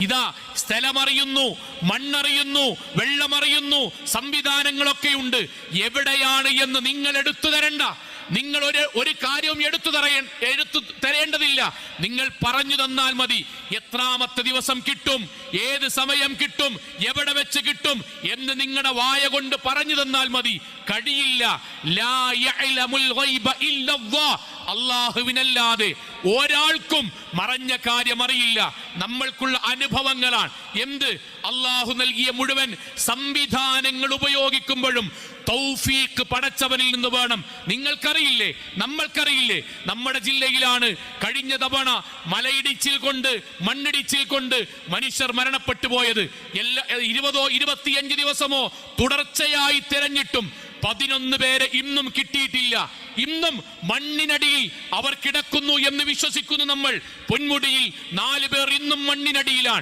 ഇതാ സ്ഥലമറിയുന്നു, മണ്ണറിയുന്നു, വെള്ളമറിയുന്നു, സംവിധാനങ്ങളൊക്കെയുണ്ട്. എവിടെയാണ് എന്ന് നിങ്ങൾ എടുത്തു തരണ്ട. നിങ്ങൾ ഒരു കാര്യവും എടുത്തു തരേണ്ടതില്ല. നിങ്ങൾ പറഞ്ഞു തന്നാൽ മതി. എത്രാമത്തെ ദിവസം കിട്ടും, ഏത് സമയം കിട്ടും, എവിടെ വെച്ച് കിട്ടും എന്ന് നിങ്ങളുടെ വായ കൊണ്ട് പറഞ്ഞു തന്നാൽ മതി. കഴിയില്ല. ലാ യഅലമുൽ ഗൈബ ഇല്ലല്ലാഹ്. അല്ലാഹുവിനല്ലാതെ ഒരാൾക്കും മറഞ്ഞ കാര്യം അറിയില്ല. നമ്മൾക്കുള്ള അനുഭവങ്ങളാണ്. എന്ത്? അല്ലാഹു നൽകിയ മുഴുവൻ സംവിധാനങ്ങൾ ഉപയോഗിക്കുമ്പോഴും തൗഫീഖ് പടച്ചവനിൽ നിന്ന് വേണം. നിങ്ങൾക്കറിയില്ലേ, നമ്മൾക്കറിയില്ലേ? നമ്മുടെ ജില്ലയിലാണ് കഴിഞ്ഞ തവണ മലയിടിച്ചിൽ കൊണ്ട്, മണ്ണിടിച്ചിൽ കൊണ്ട് മനുഷ്യർ മരണപ്പെട്ടു പോയത്. 20-25 ദിവസമോ തുടർച്ചയായി തിരഞ്ഞിട്ടും 11 പേരെ ഇന്നും കിട്ടിയിട്ടില്ല. ഇന്നും മണ്ണിനടിയിൽ അവർ കിടക്കുന്നു എന്ന് വിശ്വസിക്കുന്നു നമ്മൾ. പൊന്മുടിയിൽ 4 പേർ ഇന്നും മണ്ണിനടിയിലാണ്.